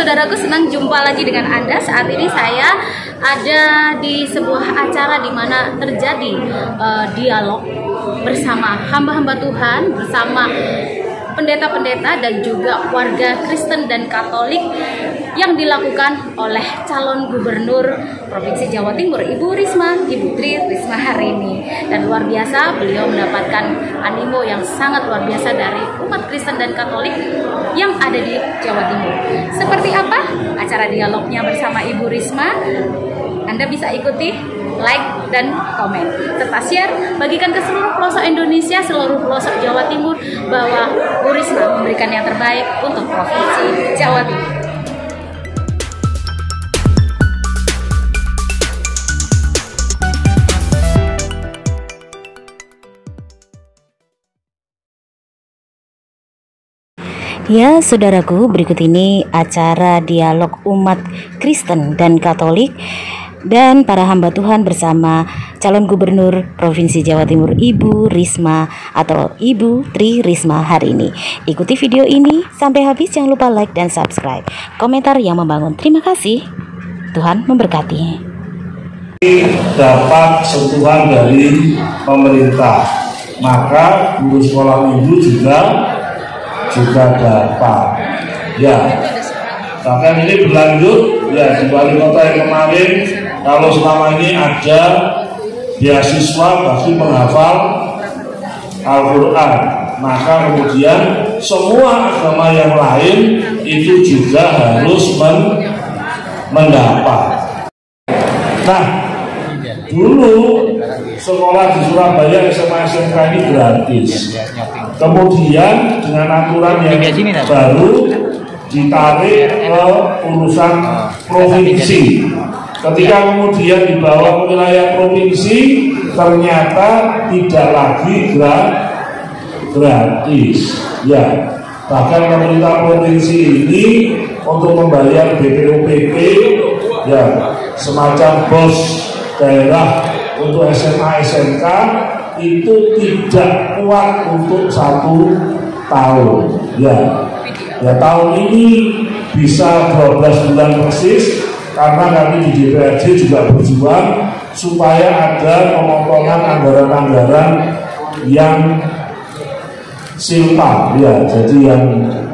saudaraku, senang jumpa lagi dengan Anda. Saat ini saya ada di sebuah acara di mana terjadi dialog bersama hamba-hamba Tuhan, bersama pendeta-pendeta dan juga warga Kristen dan Katolik yang dilakukan oleh calon gubernur Provinsi Jawa Timur, Ibu Ibu Tri Risma hari ini. Dan luar biasa, beliau mendapatkan animo yang sangat luar biasa dari umat Kristen dan Katolik yang ada di Jawa Timur. Seperti apa acara dialognya bersama Ibu Risma? Anda bisa ikuti, like dan komen, serta share, bagikan ke seluruh pelosok Indonesia, seluruh pelosok Jawa Timur, bahwa Bu Risma memberikan yang terbaik untuk Provinsi Jawa Timur. Ya, saudaraku, berikut ini acara dialog umat Kristen dan Katolik dan para hamba Tuhan bersama calon gubernur Provinsi Jawa Timur, Ibu Risma atau Ibu Tri Risma hari ini. Ikuti video ini sampai habis, jangan lupa like dan subscribe, komentar yang membangun. Terima kasih, Tuhan memberkati. Dapat sentuhan dari pemerintah, maka guru sekolah minggu juga dapat. Ya, bahkan ini berlanjut ya di wali kota yang kemarin. Kalau selama ini ada beasiswa bagi penghafal Al-Quran, maka kemudian semua agama yang lain itu juga harus mendapat. Nah, dulu sekolah di Surabaya SMA SMK ini gratis. Kemudian dengan aturan yang baru ditarik ke urusan provinsi. Ketika kemudian dibawa ke wilayah provinsi, ternyata tidak lagi gratis. Ya, bahkan pemerintah provinsi ini untuk membayar BPOPP, ya, semacam bos daerah untuk SMA SMK itu tidak kuat untuk 1 tahun. Ya, tahun ini bisa 12 bulan persis. Karena kami di DPRD juga berjuang supaya ada pemotongan anggaran-anggaran yang silpa, ya, jadi yang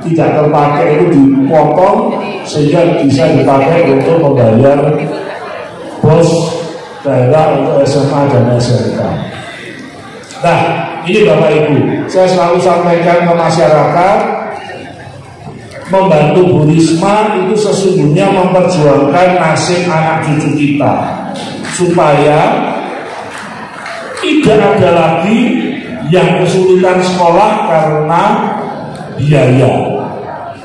tidak terpakai itu dipotong sehingga bisa dipakai untuk membayar bos daerah untuk SMA dan SMK. Nah, ini Bapak Ibu, saya selalu sampaikan ke masyarakat, membantu Bu Risma itu sesungguhnya memperjuangkan nasib anak cucu kita supaya tidak ada lagi yang kesulitan sekolah karena biaya.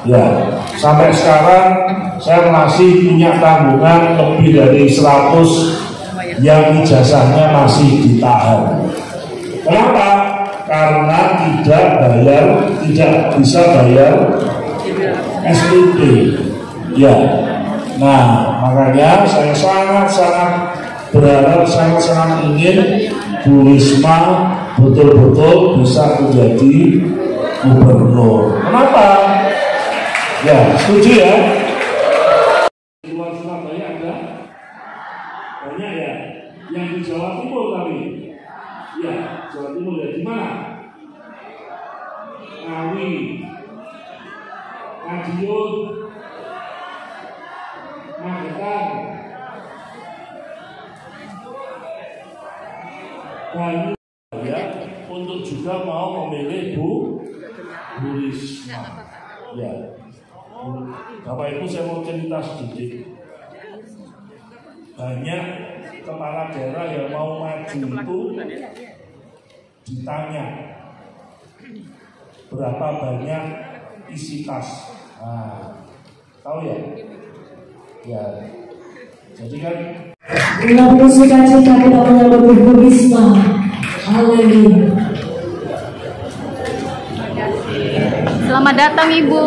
Ya, sampai sekarang saya masih punya tanggungan lebih dari 100 yang ijazahnya masih ditahan. Kenapa? Karena tidak bisa bayar SPP. Ya, nah makanya saya sangat berharap, sangat ingin Bu Risma betul-betul bisa menjadi gubernur. Kenapa? Ya, setuju ya? Di luar Surabaya ada banyak ya. Yang di Jawa Timur kali. Ya, Jawa Timur ya, di mana? Ngawi, Madiun, Magetan, Banyu, ya, untuk juga mau memilih Bu Risma. Ya, Bapak Ibu, saya mau cerita sedikit. Banyak kepala daerah yang mau maju itu ditanya berapa banyak isi tas. Nah, tahu ya? Ya, jadi kan dengan sukacita kita menyambut Ibu Risma. Haleluya. Selamat datang Ibu.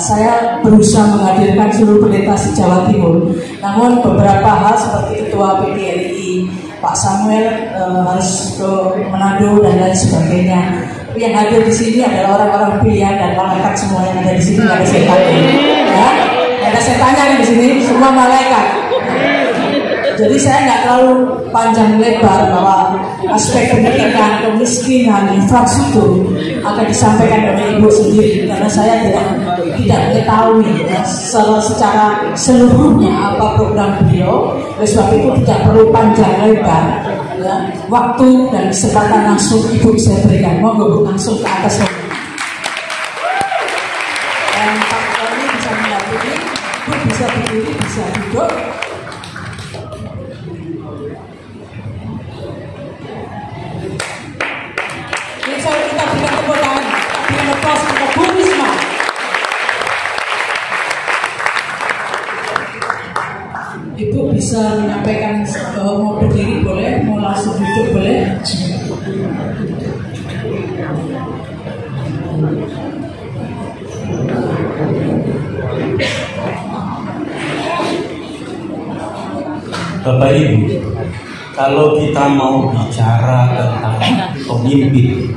saya berusaha menghadirkan seluruh pendeta Jawa Timur. Namun beberapa hal seperti Ketua PDRI Pak Samuel harus ke Manado dan lain sebagainya. Yang hadir di sini adalah orang-orang pilihan dan malaikat semua yang ada di sini, nggak ada setan. Ya, nggak ada setannya di sini, semua malaikat. Jadi saya nggak terlalu panjang lebar bahwa aspek pendidikan, kemiskinan, infrastruktur akan disampaikan oleh Ibu sendiri karena saya tidak mengetahui ya, secara seluruhnya apa program beliau. Oleh sebab itu tidak perlu panjang lebar. Ya, waktu dan kesempatan langsung Ibu saya berikan. Monggo langsung ke atas. Dan Pak Tony bisa mendampingi, Ibu bisa berdiri, bisa duduk. Ini saya kita berikan tepuk tangan, berikan aplaus kepada Bu Risma. Ibu bisa menyampaikan mau berdiri boleh, mau langsung duduk boleh. Bapak Ibu, kalau kita mau bicara tentang pemimpin,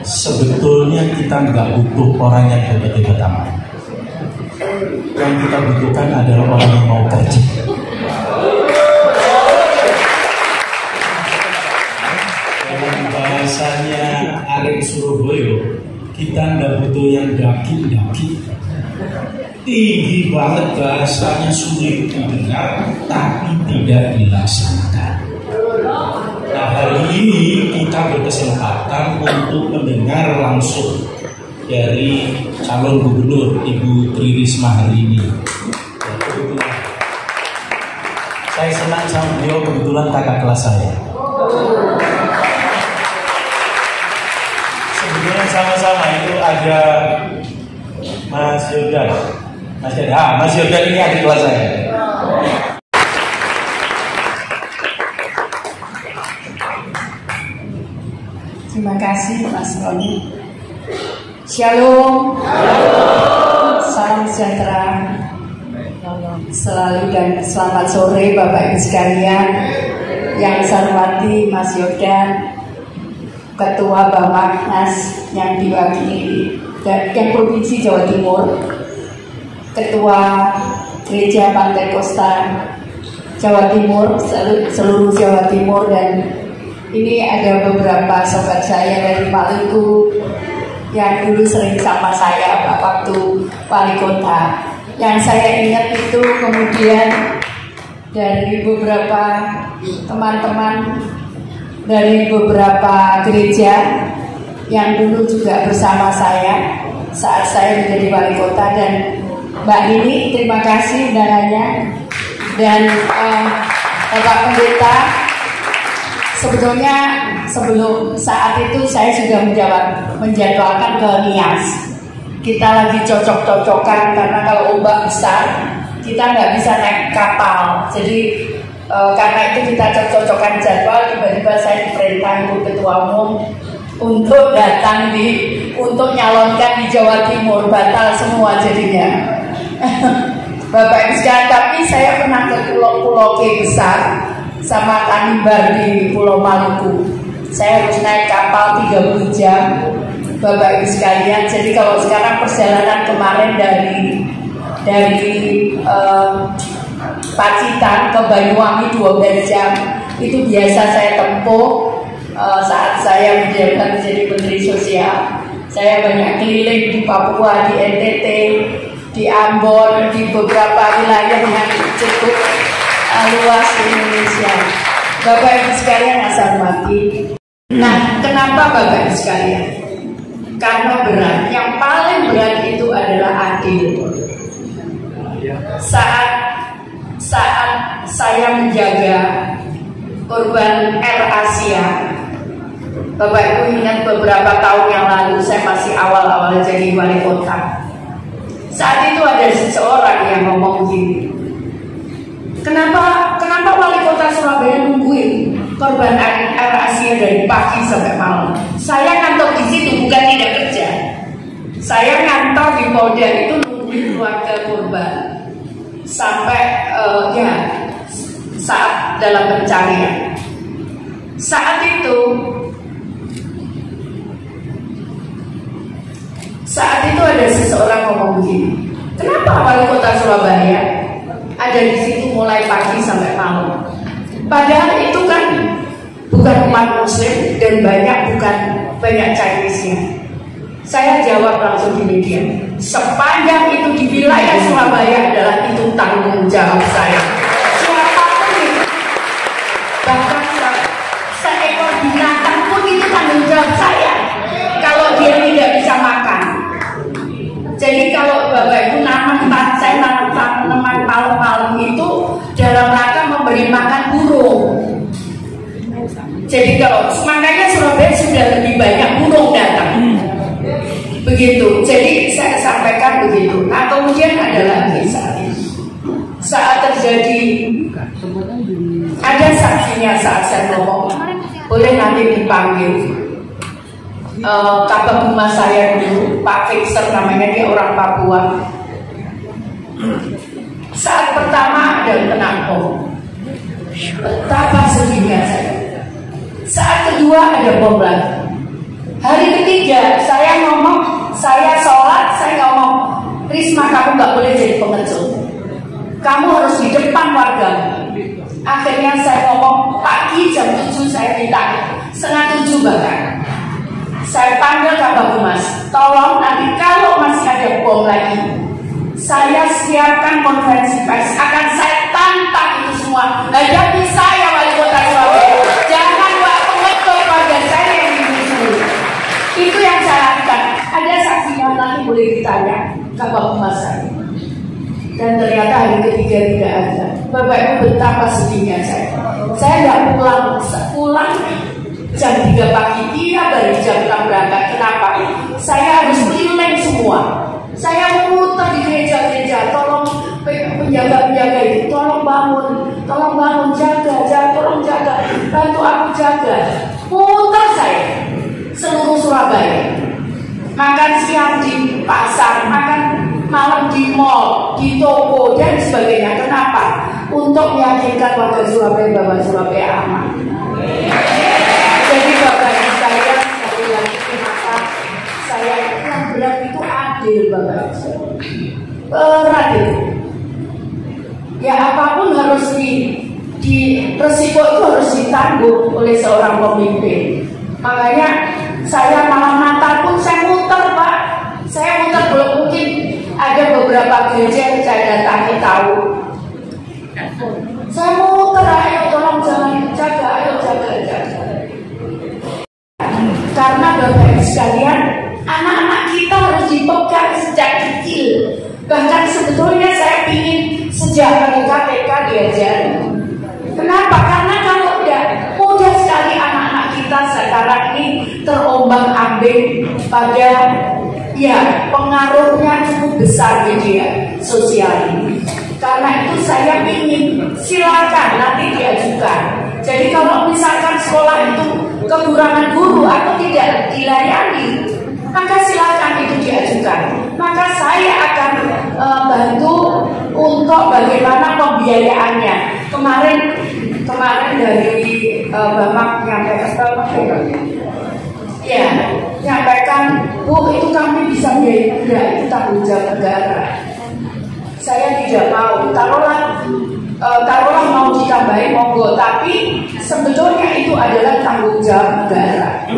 sebetulnya kita nggak butuh orang yang hebat-hebat amat. Yang kita butuhkan adalah orang yang mau kerja. Dalam bahasanya Arek Surabaya, kita nggak butuh yang daki-daki. Tinggi banget bahasanya, sulit didengar, tapi tidak dilaksanakan. Nah, hari ini kita berkesempatan untuk mendengar langsung dari calon gubernur Ibu Tri Risma hari ini. Saya senang sama beliau, kebetulan kakak kelas saya. Sebetulnya sama-sama itu ada Mas Yordan. Mas Yordan ini adik kelas saya. Terima kasih Mas Roni. Shalom. Salam sejahtera selalu dan selamat sore Bapak Ibu sekalian. Yang saya hormati Mas Yordan, Ketua Bapaknas yang diwakili dan Provinsi Jawa Timur, Ketua Gereja Pantai Kosta Jawa Timur, seluruh Jawa Timur, dan ini ada beberapa sobat saya dari Maluku yang dulu sering sama saya waktu wali kota. Yang saya ingat itu kemudian dari beberapa teman-teman dari beberapa gereja yang dulu juga bersama saya saat saya menjadi wali kota. Dan Mbak Nini, terima kasih undangannya. Dan Bapak Pendeta, sebetulnya sebelum saat itu saya sudah menjadwalkan ke Nias. Kita lagi cocok-cocokan karena kalau ombak besar kita nggak bisa naik kapal. Jadi karena itu kita cocok-cocokan jadwal. Tiba-tiba saya diperintah Ibu Ketua Umum untuk datang untuk nyalonkan di Jawa Timur. Batal semua jadinya. Bapak Ibu sekalian, tapi saya pernah ke pulau-pulau besar sama Tanimbar di Pulau Maluku. Saya harus naik kapal 30 jam Bapak Ibu sekalian. Jadi kalau sekarang perjalanan kemarin dari Pacitan ke Banyuwangi 12 jam, itu biasa saya tempuh saat saya menjadi Menteri Sosial. Saya banyak keliling di Papua, di NTT, di Ambon, di beberapa wilayah yang cukup luas di Indonesia. Bapak Ibu sekalian yang saya hormati. Nah, kenapa Bapak Ibu sekalian? Karena berat. Yang paling berat itu adalah adil. Saat saya menjaga korban Air Asia, Bapak Ibu ingat beberapa tahun yang lalu saya masih awal-awal jadi wali kota. Saat itu ada seseorang yang ngomong gini, Kenapa wali kota Surabaya nungguin korban Air Asia dari pagi sampai malam? Saya kantor di situ bukan tidak kerja. Saya ngantor di Polda itu nungguin keluarga korban sampai saat dalam pencarian. Saat itu ada seseorang ngomong begini, kenapa wali kota Surabaya ada di situ mulai pagi sampai malam? Padahal itu kan bukan umat Muslim dan banyak Chinese-nya. Saya jawab langsung di media, sepanjang itu di wilayah Surabaya adalah itu tanggung jawab saya. Siapapun itu, bahkan seekor binatang pun itu tanggung jawab saya. Kalau dia tidak bisa makan. Jadi kalau Bapak Ibu saya nanam tanaman malam-malam itu dalam rangka memberi makan burung. Jadi makanya Surabaya sudah lebih banyak burung datang. Begitu. Jadi saya sampaikan begitu. Nah kemudian ada lagi saat terjadi, ada saksinya saat saya ngomong, boleh nanti dipanggil. Kabag Humas saya dulu, Pak Fixer namanya, dia orang Papua. Saat pertama ada kena bom, betapa sedihnya saya. Saat kedua ada bom lagi. Hari ketiga saya ngomong, saya sholat, saya ngomong, Risma kamu nggak boleh jadi pengecut, kamu harus di depan warga. Akhirnya saya ngomong pagi jam 7 saya minta, setengah 7 bahkan. Saya panggil Kabag Humas, tolong nanti kalau masih ada bom lagi, saya siapkan konferensi pers, akan saya tantang itu semua. Hadapi saya wali kota Surabaya, jangan buat pengecut warga saya yang dimusuhi. Itu yang saya lakukan. Ada saksinya, nanti boleh ditanya Kabag Humas saya. Dan ternyata hari ketiga tidak ada. Bapak Ibu betapa sedihnya saya. Saya nggak pulang jam 3 pagi, tiap hari jam 6 berangkat. Kenapa? Saya harus keliling semua. Saya memutar di gereja-gereja, tolong penjaga-penjaga itu, tolong bangun, tolong jaga, bantu aku jaga. Mutar saya seluruh Surabaya. Makan siang di pasar, makan malam di mall, di toko dan sebagainya. Kenapa? Untuk meyakinkan warga Surabaya bahwa Surabaya aman. Jadi Bapak Ibu saya sekali lagi kenapa saya yang berat itu adil Bapak Ibu. Berat itu. Ya apapun harus di resiko itu harus ditanggung oleh seorang pemimpin. Makanya saya malam Natal pun saya muter Pak. Saya muter, belum mungkin ada beberapa gereja yang saya datangi tahu. Saya muter, ayo tolong jangan jaga, ayo jaga. Karena Bapak Ibu sekalian, anak-anak kita harus dipegang sejak kecil. Bahkan sebetulnya saya ingin sejak mereka TK diajari. Kenapa? Karena kalau tidak, mudah sekali anak-anak kita sekarang ini terombang-ambing pada pengaruhnya cukup besar media sosial ini. Karena itu saya ingin silakan nanti diajukan. Jadi kalau misalkan sekolah itu kekurangan guru atau tidak dilayani, maka silakan itu diajukan. Maka saya akan bantu untuk bagaimana pembiayaannya. Kemarin dari Bapak menyampaikan, Bu, itu kami bisa biayai, itu tanggung jawab negara. Saya tidak mau, taruhlah mau ditambahin monggo, tapi sebetulnya itu adalah tanggung jawab negara.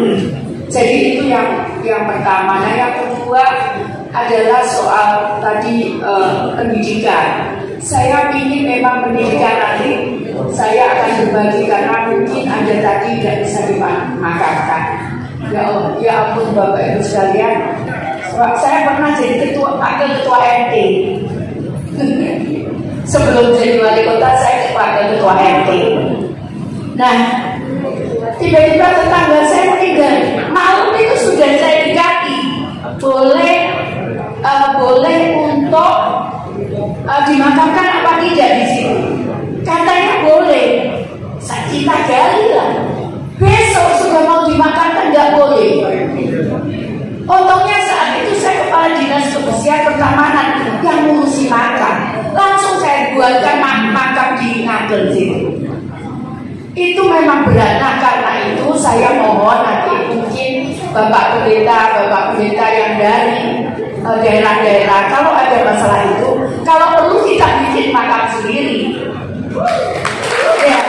Jadi itu yang pertama. Nah yang kedua adalah soal tadi pendidikan. Saya ingin memang pendidikan nanti saya akan berbagi karena mungkin ada tadi tidak bisa dimakamkan. Ya ampun Bapak Ibu sekalian, saya pernah jadi wakil ketua RT. Sebelum jadi wali kota saya wakil ketua RT. Nah, tiba-tiba tetangga saya meninggal. Malam itu sudah saya dikati boleh untuk dimakamkan apa tidak di sini. Katanya boleh. Kita gali lah. Besok sudah mau dimakamkan nggak boleh. Untungnya saat itu saya kepala Ngagel situ. Itu memang berat. Nah, karena itu saya mohon nanti mungkin Bapak Pendeta yang dari daerah-daerah, kalau ada masalah itu, kalau perlu kita bikin makam sendiri. Ya,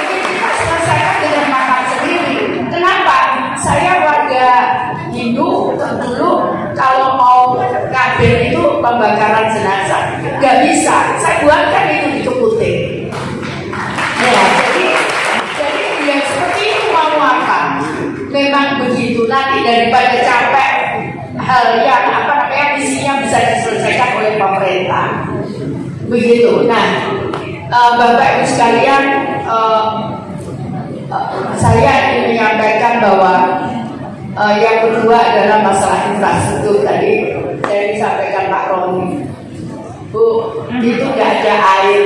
kita selesaikan dengan makam sendiri. Kenapa? Saya warga Hindu, dulu kalau mau kabir itu pembakaran jenazah, nggak bisa. Saya buatkan itu di Keputih. Ya, jadi ya seperti itu mau apa? Memang begitu, nanti daripada capek hal yang misinya bisa diselesaikan oleh pemerintah. Begitu. Nah, Bapak Ibu sekalian, saya ingin menyampaikan bahwa yang kedua adalah masalah infrastruktur. Tadi saya disampaikan Pak Roni, Bu, itu nggak ada air.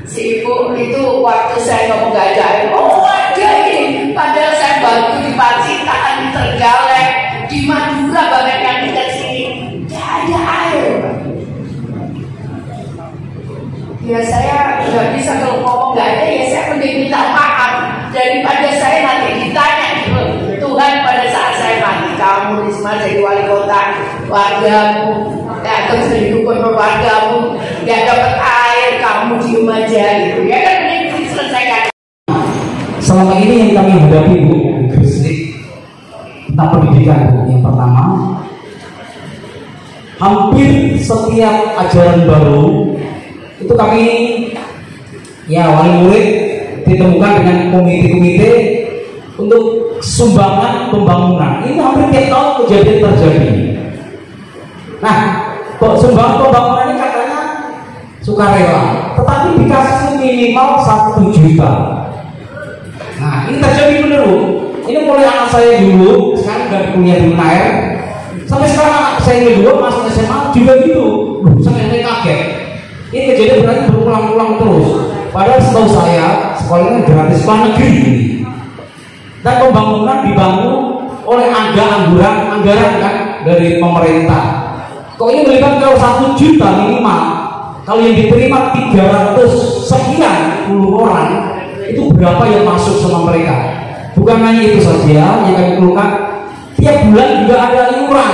Si Ibu itu waktu saya ngomong nggak ada air, oh ada ini. Padahal saya bantu di Pacitan, di Trenggalek, di Madura, banyak yang dekat sini, nggak ada air. Ya saya nggak bisa kalau ngomong nggak ada, ya saya mending minta maaf daripada saya nanti ditanya gitu. Tuhan pada saat saya mati, kamu Risma jadi wali kota, wargamu terus jadi gubernur wargamu nggak dapat air, kamu diem aja gitu. Ya kan mending diselesaikan. Selama ini yang kami hadapi Bu di Gresik tentang pendidikan Bu, yang pertama, hampir setiap ajaran baru itu kami wali murid ditemukan dengan komite-komite untuk sumbangan pembangunan. Ini hampir tiap tahun kejadian terjadi. Nah, kok sumbangan pembangunan ini katanya sukarela, tetapi dikasih minimal 1 juta. Nah, ini terjadi benar Bu. Ini mulai anak saya dulu, sekarang dari kuliah di UNAIR, sampai sekarang anak saya yang kedua masuk SMA juga gitu. Saya kaget. Ini kejadian berarti berulang-ulang terus. Padahal setahu saya sekolahnya gratis sekolah negeri. Dan pembangunan dibangun oleh anggaran kan dari pemerintah. Kok ini melibatkan 1 juta minimal? Kalau yang diterima 300 sekian puluh orang, itu berapa yang masuk sama mereka? Bukan hanya itu saja yang kami keluhkan, tiap bulan juga ada iuran.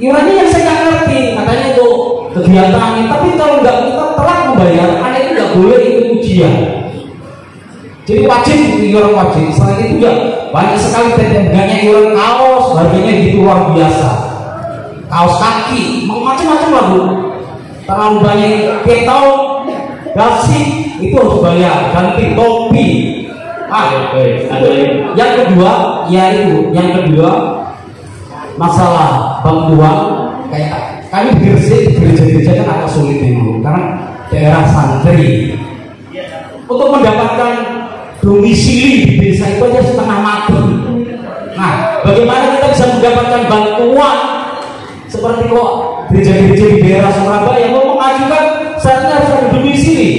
Iurannya yang saya nggak ngerti, katanya itu kegiatan, tapi kalau nggak kita telat membayar, anak itu nggak boleh ikut ujian. Jadi wajib iuran wajib. Selain itu juga banyak sekali harganya iuran kaos, harganya gitu luar biasa. Kaos kaki, macam-macam lah Bu. Terlalu banyak. Kita tahu dasi itu harus bayar, ganti topi. Yang kedua masalah bantuan kayak kami di Gresik, gereja-gereja kan agak sulit dulu karena daerah santri. Untuk mendapatkan domisili di desa itu aja setengah mati. Nah, bagaimana kita bisa mendapatkan bantuan seperti kok gereja-gereja di daerah Surabaya mau mengajukan syaratnya harus ada domisili.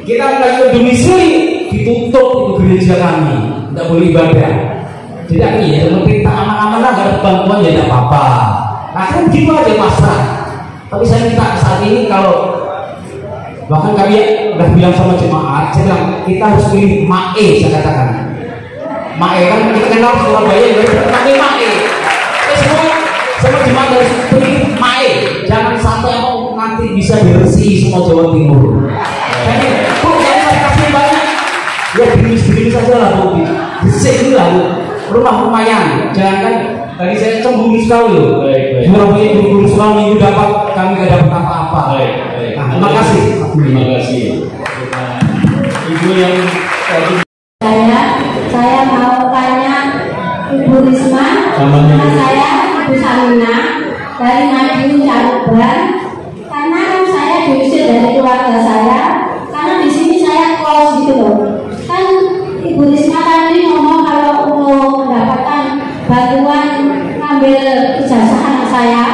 Kita mengajukan domisili, ditutup itu gereja kami, tidak boleh ibadah. Jadi ya pemerintah aman-aman nggak ada bantuan ya tidak apa-apa. Nah kan begitu aja pasrah. Tapi saya minta saat ini kalau bahkan kami udah bilang sama jemaat, saya bilang kita harus pilih Mae, saya katakan. Mae kan kita kenal Surabaya, jadi pakai Mae. Semua jemaat harus pilih Mae. Jangan sampai mau nanti bisa diresi semua Jawa Timur. Jadi Bu, saya kasih banyak. Ya gerimis saja lah Bu, gesek dulu lah Bu. Rumah lumayan, jangan kan tadi saya cemburu sekali loh. Surabaya cemburu sekali minggu dapat, kami nggak dapat apa-apa. Nah, terima kasih. Terima kasih. Ibu yang tadi saya mau tanya Ibu Risma, nama saya Ibu Samina dari Madiun Caruban. Karena kan saya diusir dari keluarga saya, karena di sini saya kos gitu loh. Kan Ibu Risma tadi ngomong kalau untuk mendapatkan bantuan ngambil ijazah anak saya,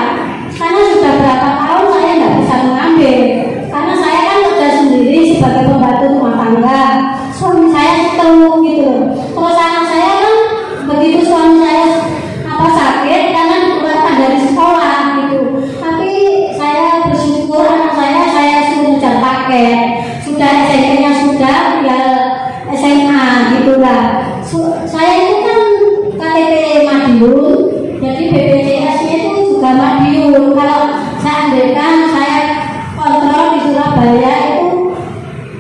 karena sudah berapa tahun saya nggak bisa mengambil, karena saya kan kerja sendiri sebagai pembantu rumah tangga. Suami saya ketemu gitu loh. Terus anak saya kan begitu suami saya sakit karena dikeluarkan dari sekolah gitu. Tapi saya bersyukur anak saya suruh ngejar paket. sudah tinggal SMA gitulah. Saya itu kan KTP Madiun, jadi BPJS-nya itu juga Madiun. Kalau seandainya saya kontrol di Surabaya itu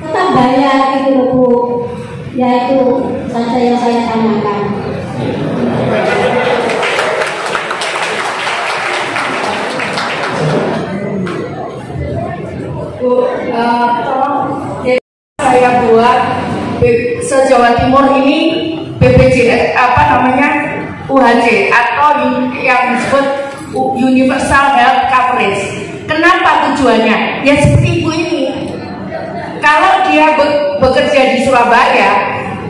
tetap bayar gitu loh Bu. Ya itu saja yang saya tanyakan. Bu, saya buat se-Jawa Timur ini BPJS UHC atau yang disebut Universal Health Coverage. Kenapa tujuannya? Ya seperti ibu ini. Kalau dia bekerja di Surabaya,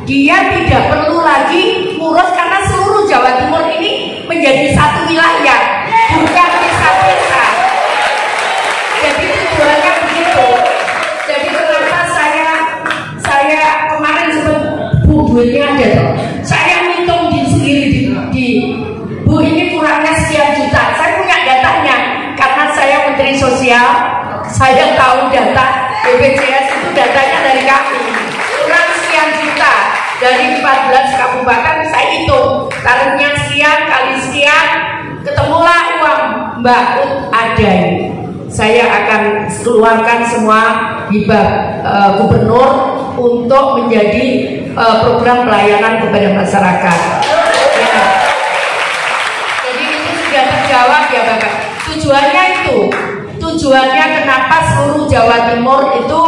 dia tidak perlu lagi ngurus karena seluruh Jawa Timur ini menjadi satu wilayah, bukan desa-desa. Jadi tujuannya begitu. Jadi kenapa saya kemarin sempat Bu duitnya ada tuh. Saya ngitung sendiri di Bu ini kurangnya sekian juta. Saya punya datanya karena saya Menteri Sosial. Saya tahu data BPJS itu datanya dari kami. Kurang sekian juta dari 14 kabupaten saya hitung. Tarifnya sekian kali sekian, ketemulah uang Mbak Ut ada ini. Saya akan keluarkan semua hibah gubernur untuk menjadi program pelayanan kepada masyarakat. Ya. Jadi itu sudah terjawab ya Bapak. Tujuannya itu, tujuannya kenapa seluruh Jawa Timur itu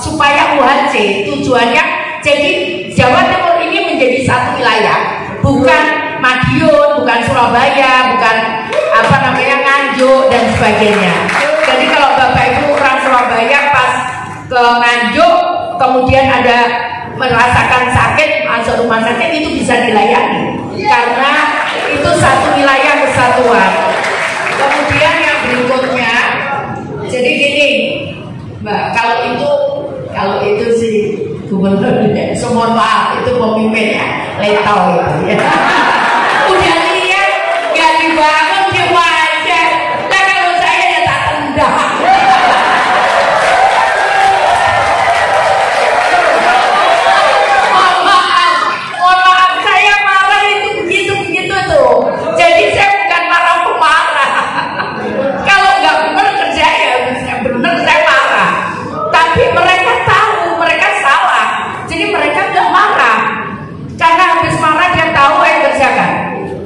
supaya UHC. Tujuannya jadi Jawa Timur ini menjadi satu wilayah, bukan Madiun, bukan Surabaya, bukan Nganjuk dan sebagainya. Jadi kalau Bapak Ibu orang Surabaya pas ke Nganjuk kemudian ada merasakan sakit masuk rumah sakit itu bisa dilayani karena itu satu wilayah kesatuan. Kemudian yang berikutnya, jadi gini Mbak, kalau itu sih gubernur semua maaf itu pemimpinnya letau itu ya. Udah lihat nggak dibangun dia aja. Nah kalau saya ya tak tendang. Mohon maaf saya marah itu begitu tuh. Jadi saya bukan marah pemarah. Kalau nggak benar kerja ya benar saya marah. Tapi mereka tahu mereka salah. Jadi mereka nggak marah. Karena habis marah dia tahu yang kerjakan.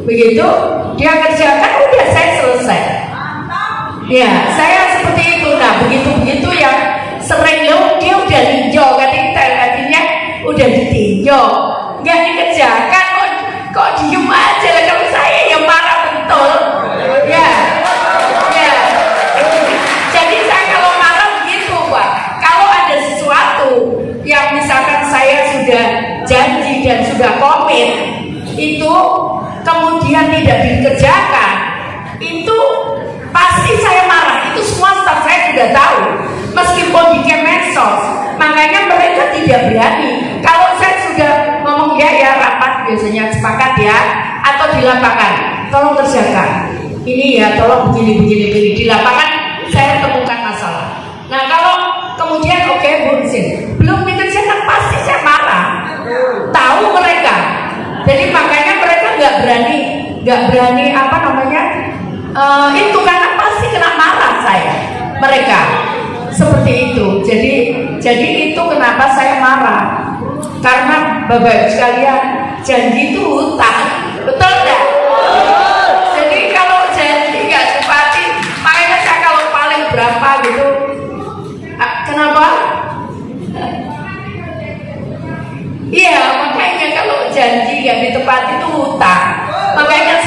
Begitu dia kerjakan udah saya selesai. Ya saya seperti itu. Nah begitu yang sering dia udah tinjau kan artinya udah ditinjau nggak dikerjakan kok diem aja lah. Kalau saya yang marah betul ya. Jadi saya kalau marah begitu Pak. Kalau ada sesuatu yang misalkan saya sudah janji dan sudah komit itu kemudian tidak dikerjakan, itu pasti saya marah. Itu semua staf saya sudah tahu, meskipun di Kemensos. Makanya mereka tidak berani. Kalau saya sudah ngomong ya rapat biasanya sepakat ya, atau di lapangan tolong kerjakan ini ya, tolong begini di lapangan saya temukan masalah. Nah kalau kemudian oke bullshit belum dikerjakan pasti saya marah. Tahu mereka. Jadi makanya mereka nggak berani itu karena pasti kena marah saya mereka seperti itu. Jadi itu kenapa saya marah, karena Bapak Ibu sekalian janji itu hutang, betul nggak? Jadi kalau janji nggak tepati, makanya saya kalau paling berapa gitu, kenapa? Iya, makanya kalau janji nggak ditepati itu hutang. Makanya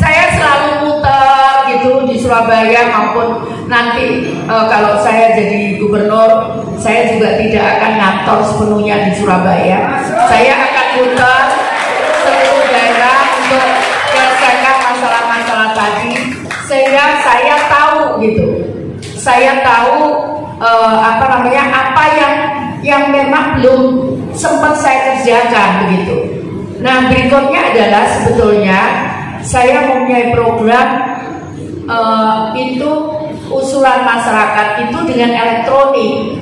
saya selalu muter gitu di Surabaya maupun nanti kalau saya jadi gubernur, saya juga tidak akan ngantor sepenuhnya di Surabaya. Saya akan muter seluruh daerah untuk menyelesaikan masalah-masalah tadi, sehingga saya tahu gitu. Saya tahu apa yang memang belum sempat saya kerjakan begitu. Nah berikutnya adalah sebetulnya saya mempunyai program itu usulan masyarakat itu dengan elektronik.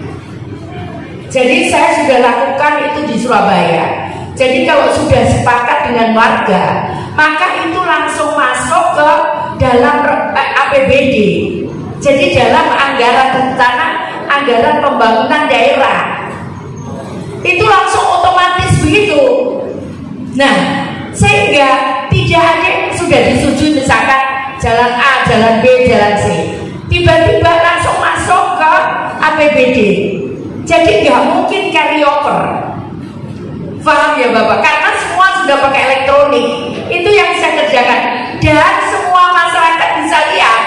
Jadi saya sudah lakukan itu di Surabaya. Jadi kalau sudah sepakat dengan warga, maka itu langsung masuk ke dalam APBD. Jadi dalam anggaran rencana anggaran pembangunan daerah. Itu langsung otomatis begitu. Nah, sehingga tidak ada yang sudah disetujui, misalkan jalan A, jalan B, jalan C, tiba-tiba langsung masuk ke APBD. Jadi nggak mungkin carry over. Paham ya Bapak? Karena semua sudah pakai elektronik. Itu yang saya kerjakan. Dan semua masyarakat bisa lihat.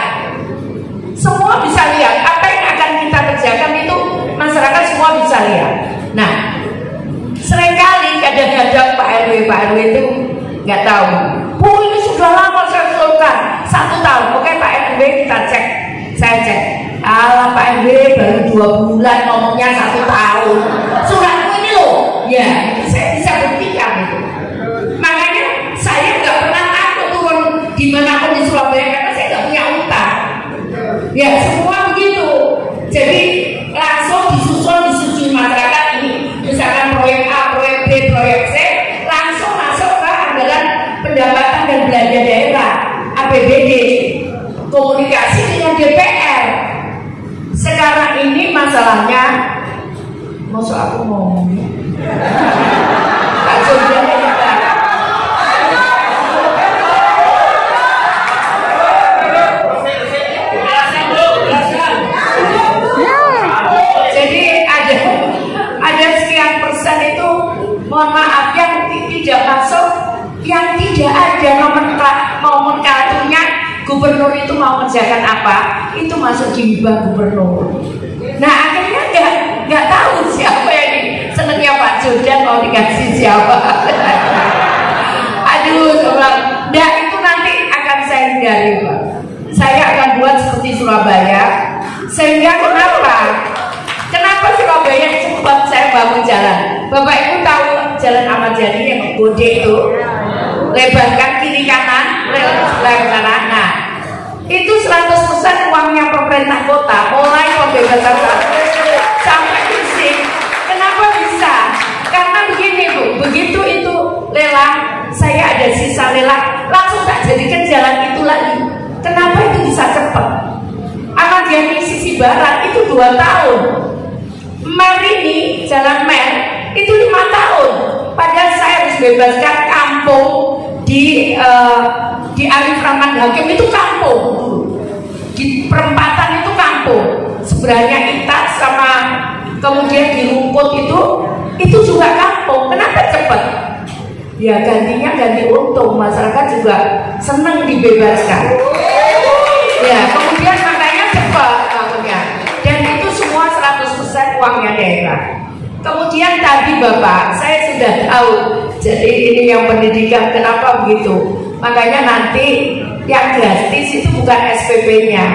Semua bisa lihat apa yang akan kita kerjakan, itu masyarakat semua bisa lihat. Nah, seringkali kadang-kadang Pak RW itu nggak tahu. Bu, ini sudah lama saya usulkan 1 tahun. Oke Pak RW, kita cek. Saya cek. Alah Pak RW baru 2 bulan ngomongnya 1 tahun. Suratku ini loh. Ya, saya bisa buktikan itu. Makanya saya nggak pernah takut turun dimanapun di Surabaya karena saya nggak punya utang. Ya, semua begitu. Jadi langsung disusun, disetujui masyarakat ini. Misalkan proyek A, proyek B, proyek C, langsung masuk ke anggaran pendapatan dan belanja daerah APBD. Komunikasi dengan DPR. Sekarang ini masalahnya, maksud aku ngomong Pak Jordan kita. Jadi ada sekian persen itu, mohon maaf, yang tidak masuk, yang tidak ada nomenklaturnya. Gubernur itu mau kerjakan apa, itu masuk di hibah gubernur. Nah akhirnya nggak tahu siapa yang senengnya Pak Jordan mau dikasih siapa. Aduh, nah itu nanti akan saya hindari Pak. Saya akan buat seperti Surabaya. Sehingga kenapa Surabaya cepat saya bangun jalan. Bapak Ibu tahu jalan Ahmad Yani yang Gode itu, lebarkan kiri kanan, lebar kanan. Nah, itu 100% uangnya pemerintah kota, mulai pembebasan sampai fisik. Kenapa bisa? Karena begini Bu, begitu itu lelang, saya ada sisa lelang, langsung tak jadikan jalan itu lagi. Kenapa itu bisa cepat? Ahmad Yani sisi barat itu 2 tahun. Mer ini, jalan Mer itu 5 tahun. Padahal saya harus bebaskan kampung di Arif Rahman Hakim itu kampung, di perempatan itu kampung, sebenarnya Itat sama kemudian di Rungkut itu juga kampung. Kenapa cepat? Ya gantinya ganti untung, masyarakat juga senang dibebaskan. Ya kemudian makanya cepat kampungnya, dan itu semua 100% uangnya daerah. Kemudian tadi Bapak, saya sudah tahu, jadi ini yang pendidikan kenapa begitu. Makanya nanti yang gratis itu bukan SPP-nya.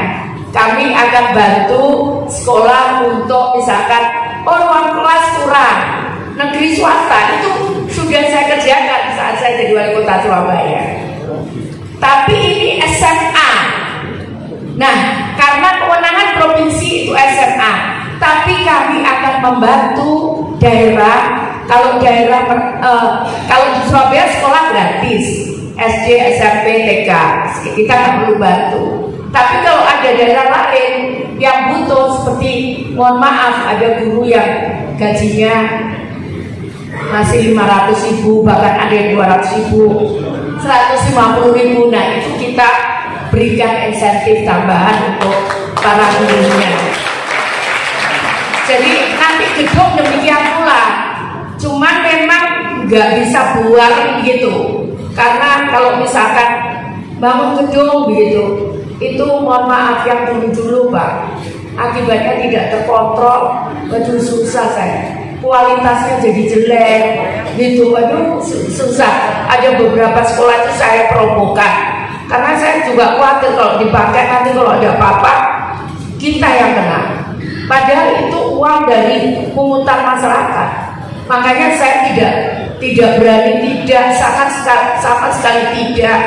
Kami akan bantu sekolah untuk misalkan ruang kelas kurang, negeri swasta itu sudah saya kerjakan saat saya jadi wali kota Surabaya. Tapi ini SMA. Nah, karena kewenangan provinsi itu SMA, tapi kami akan membantu daerah. Kalau kalau di Surabaya sekolah gratis, SD, SMP, TK, kita nggak perlu bantu. Tapi kalau ada daerah lain yang butuh, seperti mohon maaf ada guru yang gajinya masih 500.000, bahkan ada yang 200.000, 150.000, nah itu kita berikan insentif tambahan untuk para gurunya. Jadi nanti gedung demikian pula, cuman memang nggak bisa buang gitu. Karena kalau misalkan bangun gedung begitu, itu mohon maaf yang dulu Pak, akibatnya tidak terkontrol, waduh susah saya, kualitasnya jadi jelek gitu, waduh susah. Ada beberapa sekolah itu saya promokan, karena saya juga khawatir kalau dipakai nanti kalau ada apa-apa kita yang kena. Padahal itu uang dari pungutan masyarakat. Makanya saya tidak berani, sama sekali tidak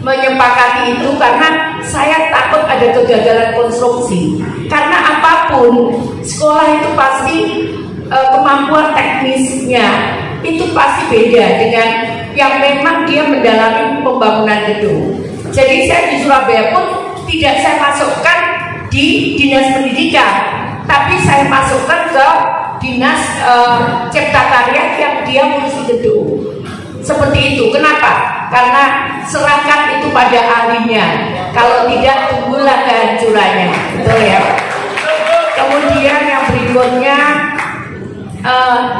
menyepakati itu, karena saya takut ada kegagalan konstruksi. Karena apapun apapun, sekolah itu pasti kemampuan teknisnya itu pasti beda dengan yang memang dia mendalami pembangunan gedung. Jadi saya di Surabaya pun tidak saya masukkan di dinas pendidikan, tapi saya masukkan ke dinas cipta karya yang dia ngurusi gedung. Seperti itu. Kenapa? Karena serahkan itu pada ahlinya. Kalau tidak, tunggulah kehancurannya. Betul ya. Kemudian yang berikutnya,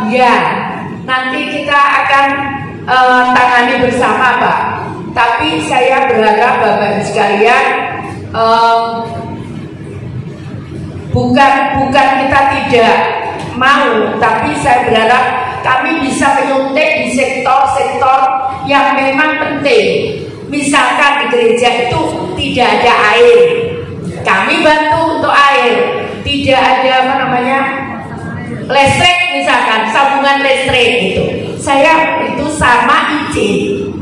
ya nanti kita akan tangani bersama, Pak. Tapi saya berharap Bapak Ibu sekalian, bukan kita tidak mau, tapi saya berharap kami bisa menyuntik di sektor-sektor yang memang penting. Misalkan di gereja itu tidak ada air, kami bantu untuk air. Tidak ada listrik, misalkan sambungan listrik gitu. Saya itu sama izin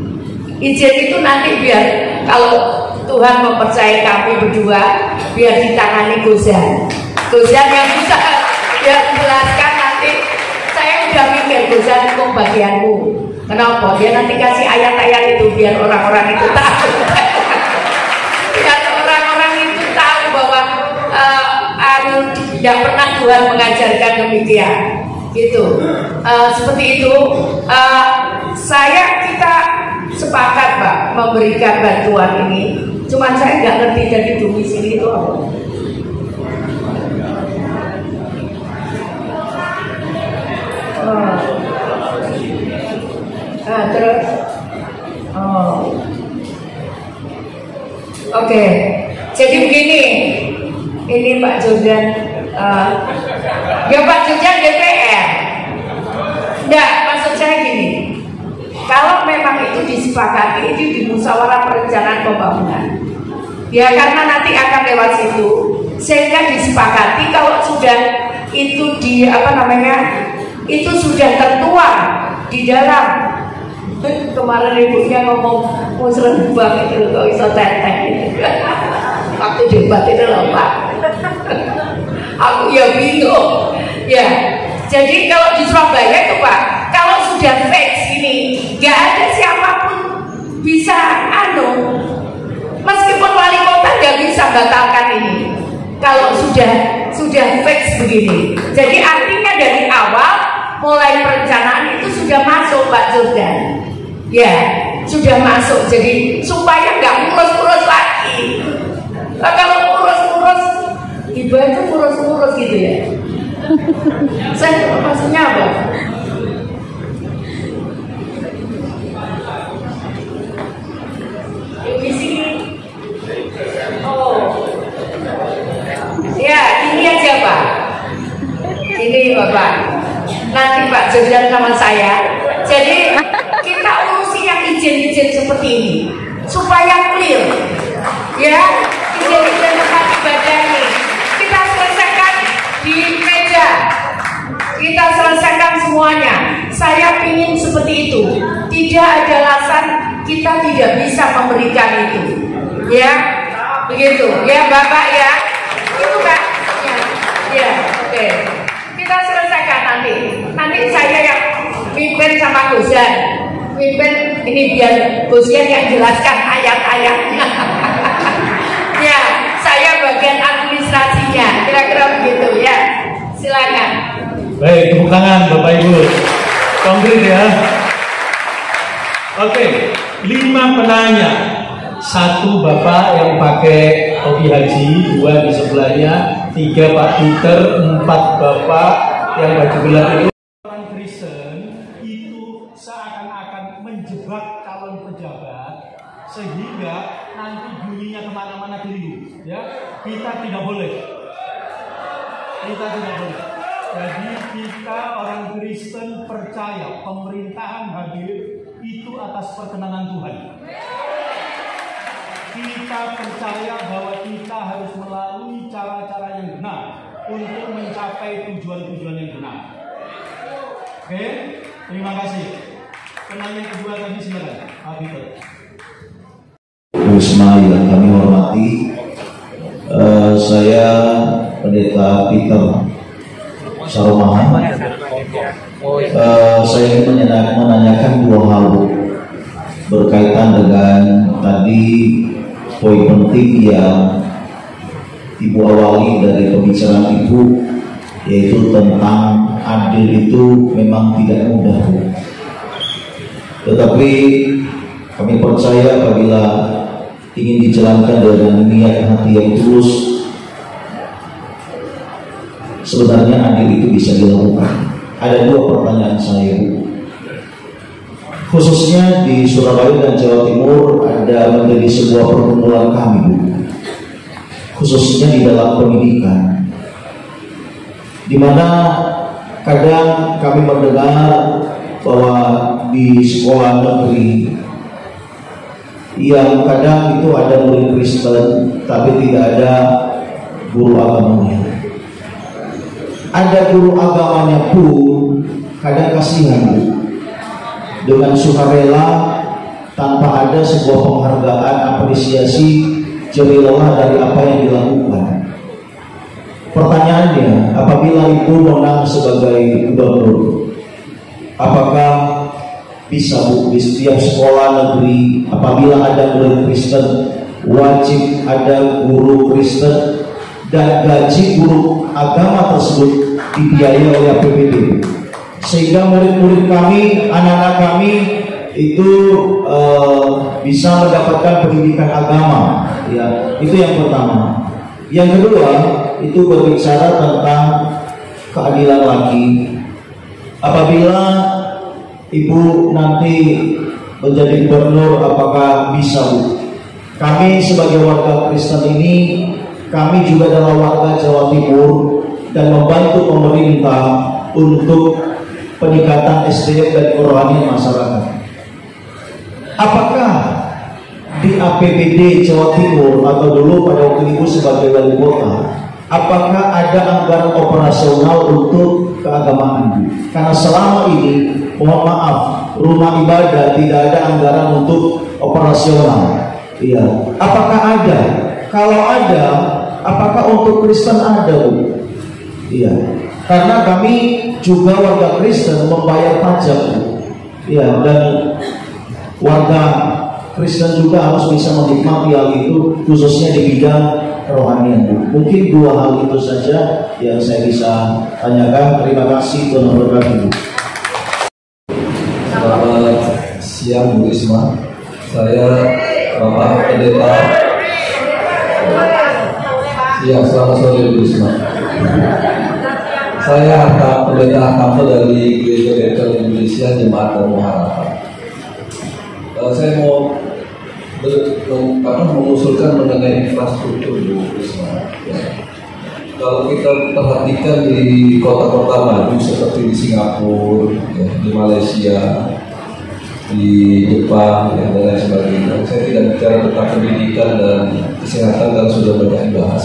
itu nanti biar kalau Tuhan mempercayai kami berdua, biar ditangani Gozan yang bisa biar menjelaskan. Nanti saya udah mikir Gozan itu bagianmu. Kenapa? Dia nanti kasih ayat-ayat itu biar orang-orang itu tahu. Biar orang-orang itu tahu bahwa tidak pernah Tuhan mengajarkan demikian. Gitu. Seperti itu. Kita sepakat, Pak, memberikan bantuan ini. Cuman saya nggak ngerti dari domisili itu apa. Terus, oke. Jadi begini, ini Pak Jordan, ya Pak Jordan DPR. Enggak, maksud saya gini, kalau memang itu disepakati, itu di musyawarah perencanaan pembangunan, ya karena nanti akan lewat situ, sehingga disepakati kalau sudah itu itu sudah tertuang di dalam. Kemarin ibunya ngomong mau serem banget itu kok iso teteh gitu. Waktu debat itu loh Pak. Aku ya bingung. Ya, jadi kalau di Surabaya itu Pak, kalau sudah fix ini, nggak ada siapapun bisa meskipun wali kota nggak bisa batalkan ini. Kalau sudah fix begini, jadi artinya dari awal mulai perencanaan itu sudah masuk Pak Jordan. Ya, sudah masuk. Jadi supaya nggak ngurus-ngurus lagi. Nah, kalau ngurus-ngurus, ibu itu ngurus-ngurus gitu ya. Saya maksudnya apa? Di sini. Oh. Ya, ini aja Pak. Ini Bapak. Nanti Pak Jordan sama saya. Jadi kita urusi yang izin-izin seperti ini supaya clear, ya. Izin-izin tempat ibadah ini kita selesaikan di meja, kita selesaikan semuanya. Saya ingin seperti itu. Tidak ada alasan kita tidak bisa memberikan itu, ya. Begitu, ya Bapak ya. Itu kan, ya. Oke. Kita selesaikan nanti. Nanti saya yang pimpin sama Gozan. Pimpin ini biar Gozan yang jelaskan ayat-ayatnya. Ya, saya bagian administrasinya. Kira-kira begitu ya. Silakan. Baik, tepuk tangan Bapak Ibu. Konkret ya. Oke, 5 penanya. 1 Bapak yang pakai topi haji, 2 di sebelahnya, 3 Pak Peter, 4 Bapak yang baju gelap itu. Orang Kristen itu seakan-akan menjebak calon pejabat sehingga nanti bunyinya kemana-mana keliru. Ya, kita tidak boleh. Jadi kita orang Kristen percaya pemerintahan hadir itu atas perkenanan Tuhan. Kita percaya bahwa kita harus melalui cara-cara yang benar untuk mencapai tujuan-tujuan yang benar. Oke, terima kasih. Penanya kedua tadi silakan, Pak Peter. Risma yang kami hormati, saya Pendeta Peter Saromahan. Saya ingin menanyakan dua hal berkaitan dengan tadi poin penting yang Ibu awali dari pembicaraan Ibu, yaitu tentang adil itu memang tidak mudah, tetapi kami percaya apabila ingin dijalankan dengan niat hati yang tulus, sebenarnya adil itu bisa dilakukan. Ada dua pertanyaan saya, Bu. Khususnya di Surabaya dan Jawa Timur ada menjadi sebuah perkumpulan kami, Bu, khususnya di dalam pendidikan, di mana kadang kami mendengar bahwa di sekolah negeri yang kadang itu ada murid Kristen tapi tidak ada guru agamanya. Ada guru agamanya pun kadang kasihan, Bu, dengan sukarela tanpa ada sebuah penghargaan, apresiasi, jerih-lelah dari apa yang dilakukan. Pertanyaannya, apabila Ibu menang sebagai gubernur, apakah bisa, Bu, di setiap sekolah negeri apabila ada murid Kristen wajib ada guru Kristen dan gaji guru agama tersebut dibiayai oleh APBD, sehingga murid-murid kami, anak-anak kami itu bisa mendapatkan pendidikan agama, ya. Itu yang pertama. Yang kedua itu berbicara tentang keadilan lagi. Apabila Ibu nanti menjadi gubernur, apakah bisa, Bu? Kami sebagai warga Kristen ini, kami juga adalah warga Jawa Timur dan membantu pemerintah untuk peningkatan SDM dan kerohanian masyarakat. Apakah di APBD Jawa Timur atau dulu pada waktu Ibu sebagai wali kota, apakah ada anggaran operasional untuk keagamaan, Bu? Karena selama ini, mohon maaf, rumah ibadah tidak ada anggaran untuk operasional. Iya. Apakah ada? Kalau ada, apakah untuk Kristen ada, Bu? Iya. Karena kami juga warga Kristen membayar pajak, Bu. Iya. Dan warga Kristen juga harus bisa menikmati hal itu, khususnya di bidang kerohanian, Bu. Mungkin dua hal itu saja yang saya bisa tanyakan. Terima kasih, Tuhan memberkati, Bu. Selamat siang, Bu Risma. Saya Bapak Pendeta. Ya, selamat sore, Bu Risma. Saya Pendeta Kampel dari Gereja Bethel Indonesia Jemaat Darul Harapan. Saya mau mengusulkan mengenai infrastruktur, Bu Risma. Ya. Kalau kita perhatikan di kota-kota maju seperti di Singapura, ya, di Malaysia, di Jepang, ya, dan lain sebagainya. Saya tidak bicara tentang pendidikan dan kesehatan dan sudah banyak dibahas.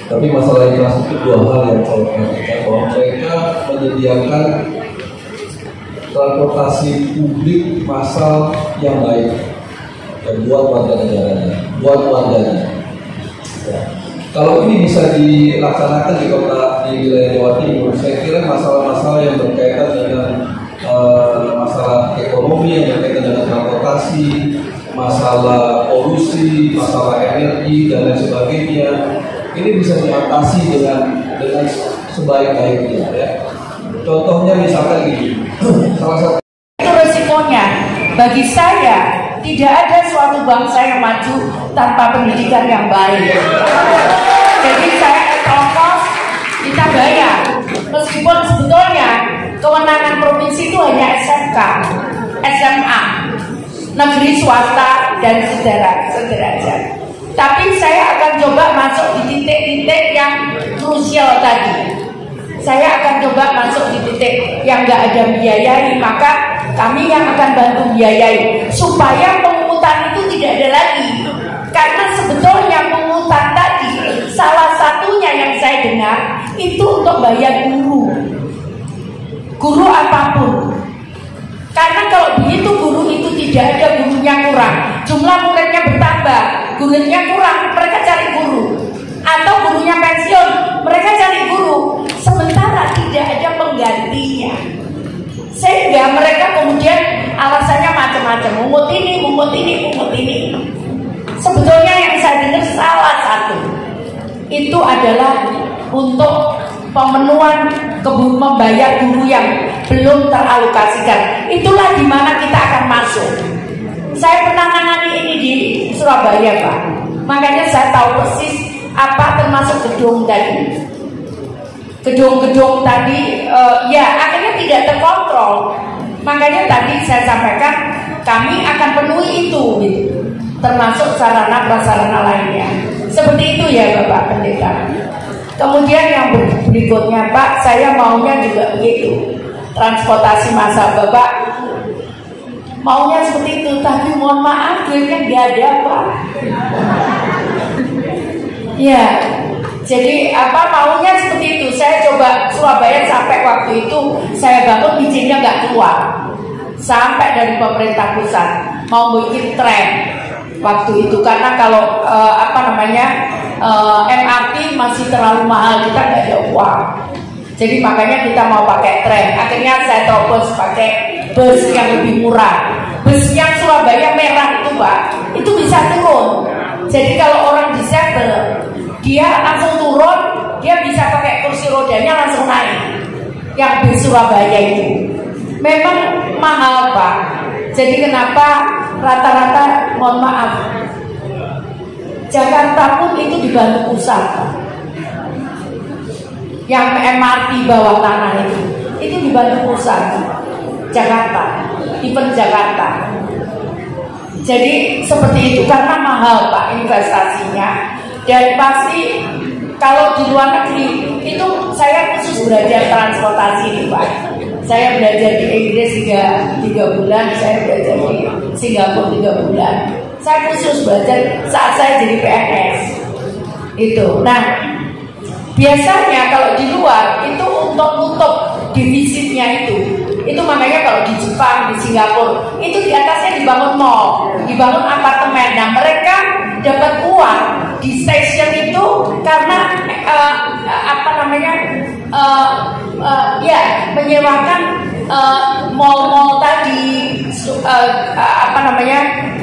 Tapi masalah infrastruktur dua hal yang saya perhatikan, bahwa mereka menyediakan transportasi publik massal yang baik dan buat warga negaranya, buat warganya. Ya. Kalau ini bisa dilaksanakan di kota di wilayah Jawa Timur, saya kira masalah-masalah yang berkaitan dengan masalah ekonomi, yang berkaitan dengan transportasi, masalah polusi, masalah energi dan lain sebagainya, ini bisa diatasi dengan sebaik-baiknya, ya. Contohnya misalkan gini, salah satu itu resikonya bagi saya, tidak ada suatu bangsa yang maju tanpa pendidikan yang baik. Jadi saya ongkos kita bayar, meskipun sebetulnya kewenangan provinsi itu hanya SMK, SMA, negeri swasta dan sederajat. Tapi saya akan coba masuk di titik-titik yang krusial tadi. Saya akan coba masuk di titik yang nggak ada biayai, maka kami yang akan bantu biayai supaya penghutang itu tidak ada lagi. Karena sebetulnya penghutang tadi salah satunya yang saya dengar itu untuk bayar guru apapun. Karena kalau begitu guru itu tidak ada gurunya kurang, jumlah muridnya bertambah, gurunya kurang, mereka cari guru. Atau gurunya pensiun, mereka adalah untuk pemenuhan membayar guru yang belum teralokasikan. Itulah di mana kita akan masuk. Saya pernah nangani ini di Surabaya, Pak. Makanya saya tahu persis apa termasuk gedung tadi. Gedung-gedung tadi ya akhirnya tidak terkontrol. Makanya tadi saya sampaikan kami akan penuhi itu gitu. Termasuk sarana prasarana lainnya. Seperti itu ya Bapak Pendeta. Kemudian yang berikutnya Pak, saya maunya juga begitu. Transportasi massal Bapak maunya seperti itu, tapi mohon maaf duitnya nggak ada Pak. Ya, jadi maunya seperti itu. Saya coba Surabaya sampai waktu itu saya bangun izinnya nggak keluar. Sampai dari pemerintah pusat mau bikin tram waktu itu karena kalau MRT masih terlalu mahal, kita nggak ada uang. Jadi makanya kita mau pakai tram. Akhirnya saya terobos pakai bus yang lebih murah. Bus yang Surabaya merah itu Pak, itu bisa turun. Jadi kalau orang disabel, dia langsung turun, dia bisa pakai kursi rodanya langsung naik. Yang bus Surabaya itu memang mahal Pak. Jadi kenapa rata-rata, mohon maaf, Jakarta pun itu dibantu pusat. Yang MRT bawah tanah itu dibantu pusat. Jakarta, event Jakarta. Jadi seperti itu karena mahal Pak investasinya. Dan pasti kalau di luar negeri itu saya khusus belajar transportasi ini Pak. Saya belajar di Inggris 3 bulan, saya belajar di Singapura 3 bulan. Saya khusus belajar saat saya jadi PNS. Itu. Nah, biasanya kalau di luar itu untuk nutup defisitnya itu makanya kalau di Jepang, di Singapura itu di atasnya dibangun mall, dibangun apartemen. Nah, mereka dapat uang di stasiun itu karena menyewakan mall-mall tadi,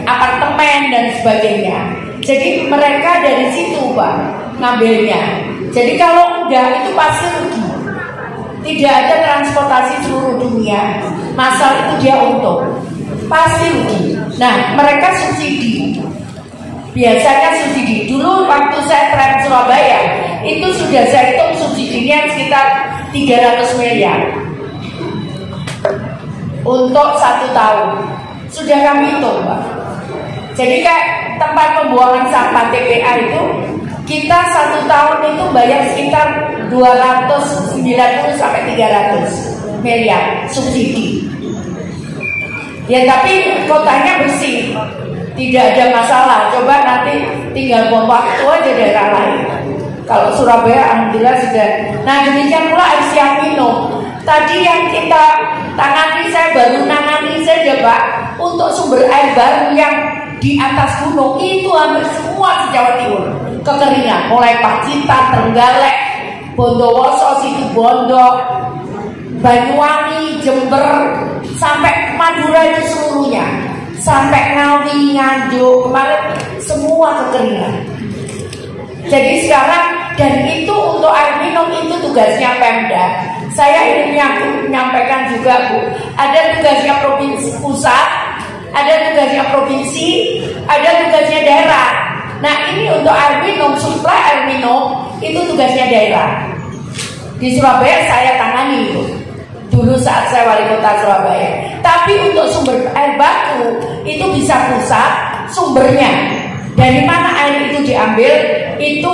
apartemen dan sebagainya. Jadi mereka dari situ Pak ngambilnya. Jadi kalau enggak itu pasti rugi. Tidak ada transportasi seluruh dunia, massal itu dia untung, pasti rugi. Nah mereka subsidi, biasanya subsidi. Dulu waktu saya tram Surabaya itu sudah saya hitung subsidinya sekitar 300 miliar untuk 1 tahun. Sudah kami hitung Pak. Jadi kayak tempat pembuangan sampah TPA itu kita 1 tahun itu bayar sekitar 290 sampai 300 miliar subsidi. Ya tapi kotanya bersih, tidak ada masalah. Coba nanti tinggal bom waktu aja daerah lain. Kalau Surabaya alhamdulillah sudah. Nah demikian pula air siap minum. Tadi yang kita tangani, saya baru nangani saja Pak, untuk sumber air baru yang di atas gunung itu hampir semua di Jawa Timur kekeringan, mulai Pacitan, Trenggalek, Bondowoso, Situbondo, Banyuwangi, Jember, sampai Madura itu seluruhnya, sampai Ngawi, Nganjuk, kemarin semua kekeringan. Jadi sekarang, dan itu untuk air minum itu tugasnya Pemda. Saya ingin menyampaikan juga Bu, ada tugasnya provinsi pusat, ada tugasnya provinsi, ada tugasnya daerah. Nah ini untuk air minum, suplai air minum itu tugasnya daerah. Di Surabaya saya tangani itu dulu saat saya wali kota Surabaya. Tapi untuk sumber air baku itu bisa pusat sumbernya. Dari mana air itu diambil itu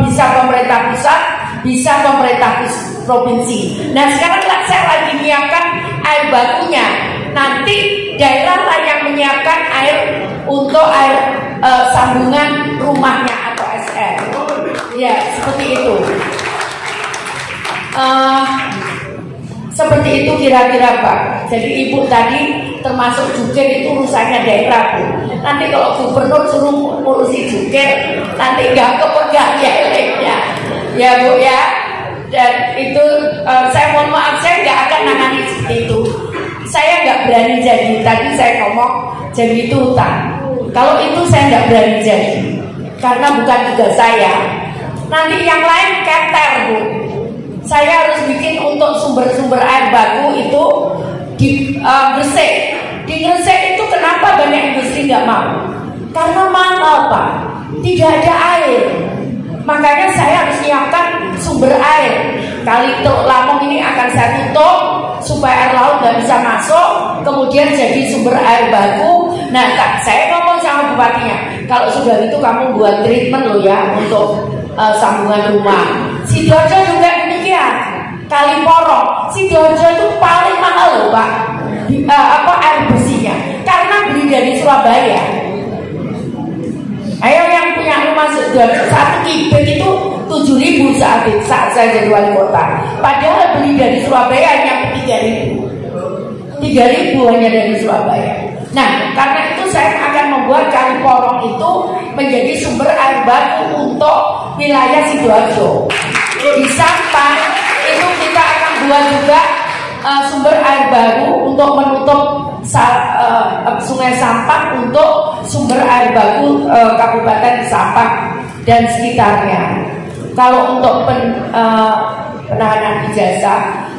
bisa pemerintah pusat, bisa pemerintah provinsi. Nah sekarang saya lagi menyiapkan air bakunya. Nanti daerah lah yang menyiapkan air untuk air sambungan rumahnya atau SR. Ya seperti itu. Seperti itu kira-kira Pak. Jadi Ibu tadi termasuk jukir itu urusannya daerah Bu. Nanti kalau gubernur suruh ngurusi jukir, nanti nggak kepegang ya. Ya Bu ya. Dan itu saya mohon maaf, saya nggak akan nangani seperti itu. Saya nggak berani jadi. Tadi saya ngomong jadi itu hutang. Kalau itu saya nggak berani jadi, karena bukan tugas saya. Nanti yang lain keter, Bu. Saya harus bikin untuk sumber-sumber air baku itu di Gresik. Di Gresik itu kenapa banyak industri nggak mau? Karena mahal, Pak. Tidak ada air. Makanya saya harus menyiapkan sumber air. Kali Teluk Lamong ini akan saya tutup supaya air laut nggak bisa masuk, kemudian jadi sumber air baku. Nah, saya ngomong sama bupatinya, kalau sudah itu kamu buat treatment loh ya untuk sambungan rumah. Sidoarjo juga demikian. Kali Porong, Sidoarjo itu paling mahal loh Pak, air bersihnya, karena beli dari Surabaya. Ayo yang punya rumah Sidoarjo, 1 kubik itu 7.000 saat saya jadi wali kota. Padahal beli dari Surabaya hanya 3.000. 3.000 hanya dari Surabaya. Nah, karena itu saya akan membuat Kali Porong itu menjadi sumber air baku untuk wilayah Sidoarjo. Di Sampang itu kita akan buat juga sumber air baku untuk menutup Sungai Sampang untuk sumber air baku Kabupaten Sampang dan sekitarnya. Kalau untuk penahanan ijazah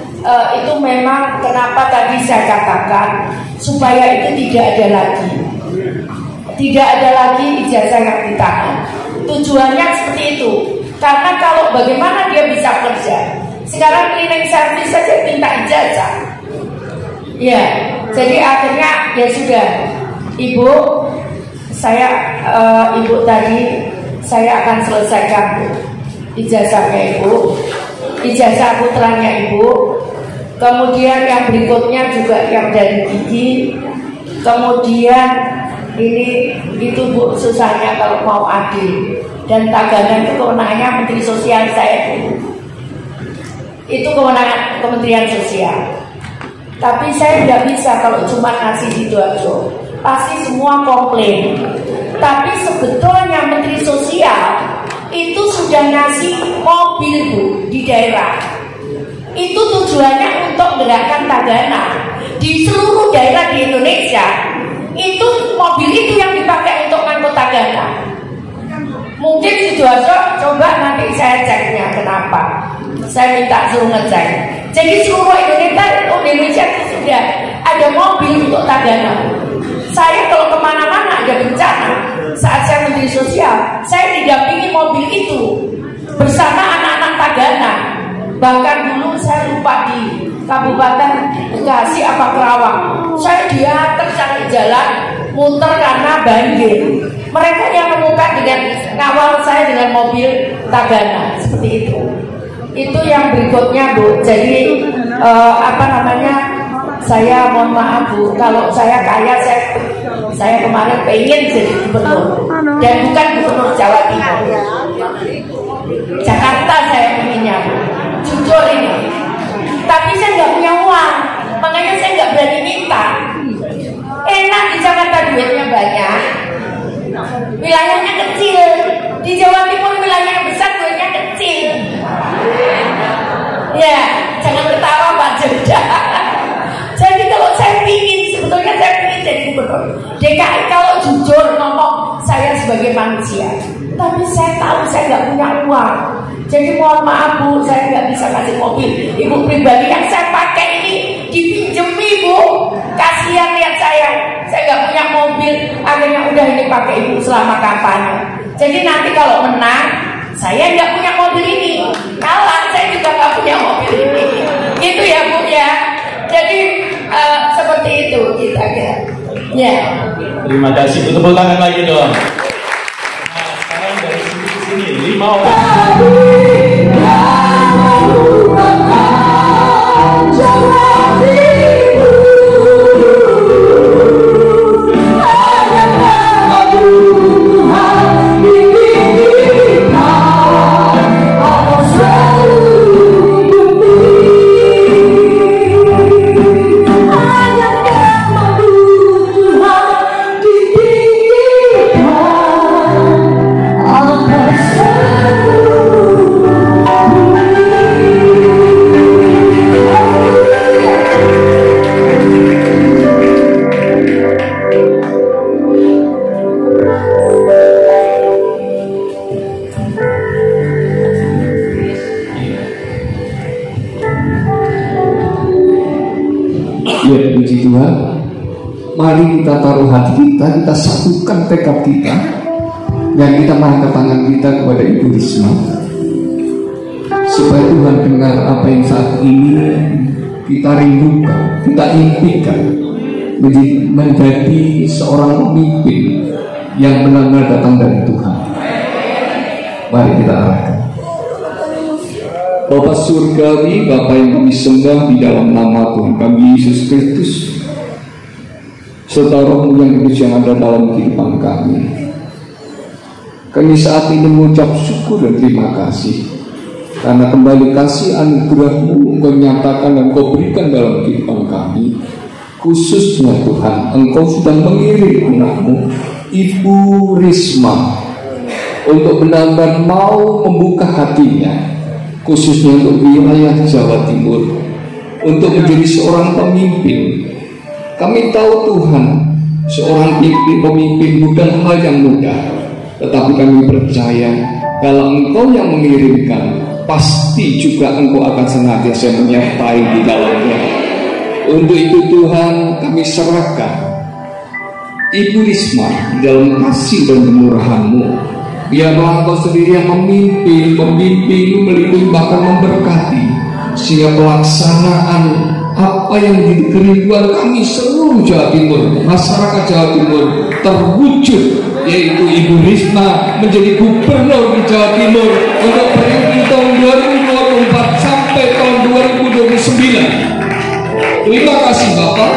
itu memang kenapa tadi saya katakan supaya itu tidak ada lagi ijazah yang ditahan. Tujuannya seperti itu. Karena kalau bagaimana dia bisa kerja? Sekarang cleaning service saja minta ijazah. Ya, jadi akhirnya ya sudah, Ibu, Ibu tadi saya akan selesaikan ijazahnya Ibu, ijazah putranya Ibu. Kemudian yang berikutnya juga yang dari Gigi. Kemudian itu Bu susahnya kalau mau adil. Dan Tagana itu kewenangannya Menteri Sosial saya dulu. Itu kewenangan Kementerian Sosial. Tapi saya tidak bisa kalau cuma ngasih Sidoarjo. Pasti semua komplain. Tapi sebetulnya Menteri Sosial itu sudah ngasih mobil Bu di daerah. Itu tujuannya untuk gerakan Tagana di seluruh daerah di Indonesia. Itu mobil itu yang dipakai untuk ngangkut Tagana. Mungkin Sidoarjo coba nanti saya ceknya kenapa. Saya minta suruh ngecek. Jadi seluruh Indonesia itu sudah ada mobil untuk Tagana. Saya kalau kemana-mana ada bencana, saat saya Menteri Sosial, saya didampingi mobil itu bersama anak-anak Tagana. Bahkan dulu saya lupa di Kabupaten Bekasi apa Kerawang, saya diantar cari jalan muter karena banjir. Mereka yang menemukan dengan ngawal saya dengan mobil Tagana seperti itu. Itu yang berikutnya Bu. Jadi saya mohon maaf Bu, kalau saya kaya saya kemarin pengen jadi gubernur dan bukan gubernur Jawa Timur. Jakarta saya inginnya Bu. Jujur ini. Tapi saya nggak punya uang, makanya saya nggak berani minta. Enak di Jakarta duitnya banyak, wilayahnya kecil. Di Jawa Timur wilayahnya besar, duitnya kecil. Ya, jangan ketawa Pak Jeda. Jadi kalau saya sebetulnya saya ingin jadi gubernur DKI. Kalau jujur ngomong, saya sebagai manusia, tapi saya tahu saya nggak punya uang. Jadi mohon maaf Bu, saya nggak bisa kasih mobil Ibu pribadi yang saya pakai ini dipinjemi Bu. Kasihan lihat saya nggak punya mobil. Akhirnya udah ini pakai Ibu selama kampanye. Jadi nanti kalau menang, saya nggak punya mobil ini. Kalah, saya juga nggak punya mobil ini. Gitu ya Bu ya. Jadi seperti itu kita kira. Ya. Terima kasih. Tepuk tangan lagi dong. Nah, sekarang dari sini 5 orang. Oh, Ya, puji Tuhan. Mari kita taruh hati kita, kita satukan tekad kita, dan kita mengangkat tangan kita kepada Ibu Risma, supaya Tuhan dengar apa yang saat ini kita rindukan, kita impikan, menjadi seorang pemimpin yang benar-benar datang dari Tuhan. Mari kita arahkan. Bapa surgawi, Bapa yang kami sembah di dalam nama Tuhan kami Yesus Kristus, serta Roh-Mu yang kudus yang ada dalam kehidupan kami. Kami saat ini mengucap syukur dan terima kasih karena kembali kasih anugerah-Mu Engkau nyatakan dan Engkau berikan dalam kehidupan kami. Khususnya Tuhan, Engkau sudah mengirim anak-Mu Ibu Risma untuk benar-benar mau membuka hatinya, khususnya untuk wilayah Jawa Timur, untuk menjadi seorang pemimpin. Kami tahu Tuhan, seorang pemimpin bukan hal yang mudah, tetapi kami percaya kalau Engkau yang mengirimkan, pasti juga Engkau akan senantiasa menyertai di dalamnya. Untuk itu Tuhan, kami serahkan Ibu Risma di dalam kasih dan kemurahan-Mu. Biarlah Engkau sendiri yang memimpin, melindungi, bahkan memberkati, sehingga pelaksanaan apa yang menjadi kerinduan kami seluruh Jawa Timur, masyarakat Jawa Timur terwujud, yaitu Ibu Risma menjadi gubernur di Jawa Timur untuk periode tahun 2024 sampai tahun 2029. Terima kasih Bapak.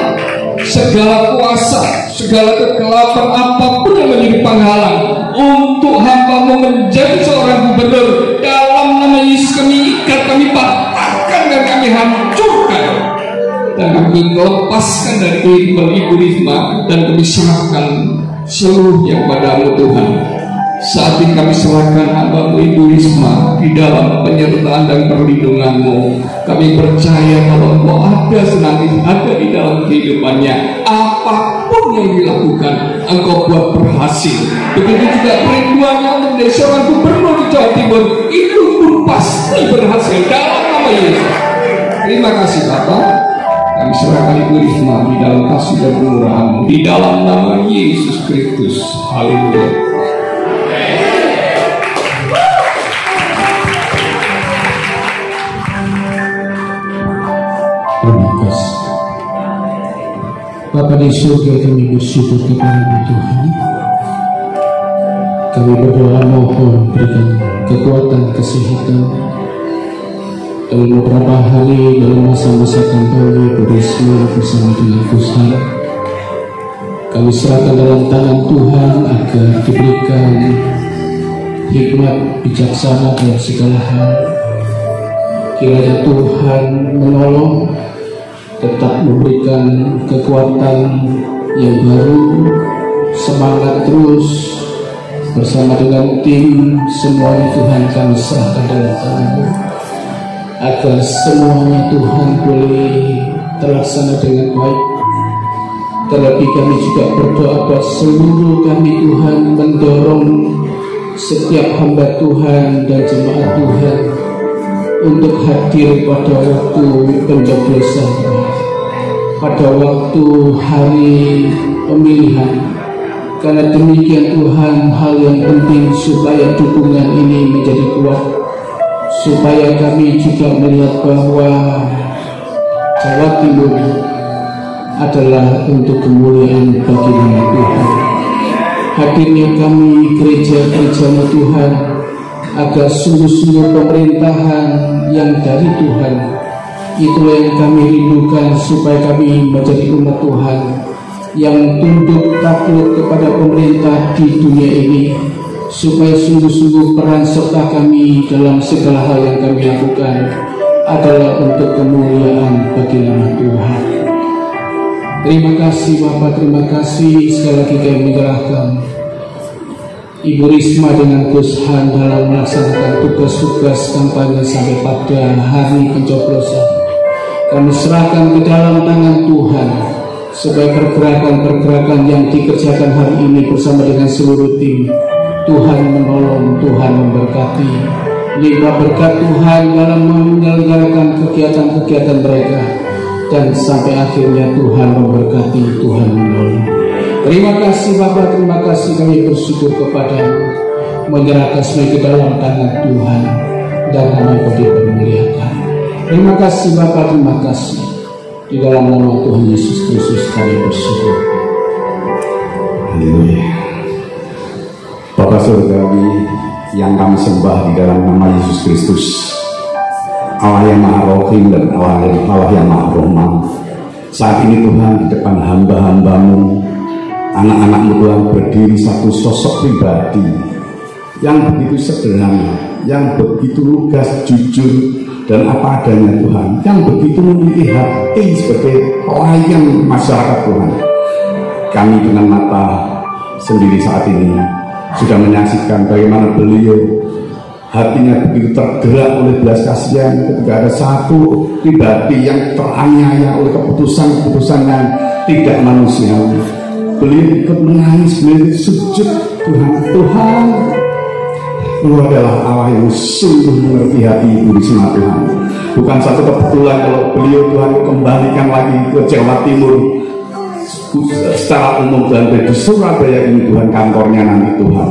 Segala kuasa, segala kegelapan apapun yang menjadi penghalang untuk hamba-Mu menjadi seorang gubernur, dalam nama Yesus kami ikat, kami patahkan dan kami hancurkan, dan kami lepaskan dari kehidupan Ibu Risma, dan kami serahkan seluruhnya kepada-Mu Tuhan. Saat ini kami serahkan hamba-Mu Ibu Risma di dalam penyertaan dan perlindungan-Mu. Kami percaya kalau Engkau ada senantiasa ada di dalam kehidupannya. Apapun yang dilakukan, Engkau buat berhasil. Begitu juga perinduannya untuk menjadi seorang gubernur di Jawa Timur, itu pun pasti berhasil dalam nama Yesus. Terima kasih Bapak. Kami serahkan Ibu Risma di dalam kasih dan kemurahan-Mu, di dalam nama Yesus Kristus. Haleluya. Bapa di surga, kami bersyukur kepada Tuhan. Kami berdoa mohon berikan kekuatan, kesehatan dalam beberapa hari, dalam masa-masa kampanye berisma bersama dengan Tuhan. Kami serahkan dalam tangan Tuhan agar diberikan hikmat bijaksana dalam segala hal. Kiranya Tuhan menolong, tetap memberikan kekuatan yang baru, semangat terus bersama dengan tim. Semuanya Tuhan kami serahkan dalam tangan-Mu, agar semuanya Tuhan boleh terlaksana dengan baik. Terlebih kami juga berdoa buat seluruh kami Tuhan, mendorong setiap hamba Tuhan dan jemaat Tuhan untuk hadir pada waktu pencoblosan, pada waktu hari pemilihan. Karena demikian Tuhan, hal yang penting supaya dukungan ini menjadi kuat, supaya kami juga melihat bahwa Jawa Timur adalah untuk kemuliaan bagi nama Tuhan. Hadirnya kami gereja-gereja Tuhan, agar sungguh-sungguh pemerintahan yang dari Tuhan, itulah yang kami rindukan, supaya kami menjadi umat Tuhan yang tunduk takluk kepada pemerintah di dunia ini, supaya sungguh-sungguh peran serta kami dalam segala hal yang kami lakukan adalah untuk kemuliaan bagi nama Tuhan. Terima kasih Bapak, terima kasih. Sekali lagi kami menyerahkan Ibu Risma dengan Gus Han dalam melaksanakan tugas-tugas kampanye sampai pada hari pencoblosan. Kami serahkan ke dalam tangan Tuhan, supaya pergerakan-pergerakan yang dikerjakan hari ini bersama dengan seluruh tim, Tuhan menolong, Tuhan memberkati. Limpah berkat Tuhan dalam menyelenggarakan kegiatan-kegiatan mereka. dan sampai akhirnya Tuhan memberkati, Tuhan menolong. Terima kasih Bapa, terima kasih kami bersyukur kepadamu, menyerahkan semua ke dalam tangan Tuhan dan nama Kau dipermuliakan. Terima kasih Bapa, terima kasih. Di dalam nama Tuhan Yesus Kristus kami bersyukur. Haleluya. Bapa surgawi yang kami sembah di dalam nama Yesus Kristus, Allah yang Maha Rohim dan Allah yang Maha Rahman. Saat ini Tuhan, di depan hamba-hambamu, anak-anakmu Tuhan, berdiri satu sosok pribadi yang begitu sederhana, yang begitu lugas, jujur, dan apa adanya Tuhan, yang begitu memiliki hati sebagai pelayan masyarakat Tuhan. Kami dengan mata sendiri saat ini sudah menyaksikan bagaimana beliau hatinya begitu tergerak oleh belas kasihan ketika ada satu pribadi yang teraniaya oleh keputusan-keputusan yang tidak manusiawi. Beliau ikut menangis, beliau sujud. Tuhan, Engkau adalah Allah yang sungguh mengerti hati Ibu Risma Tuhan. Bukan satu kebetulan kalau beliau Tuhan kembalikan lagi ke Jawa Timur secara umum Tuhan, di Surabaya ini Tuhan kantornya nanti Tuhan.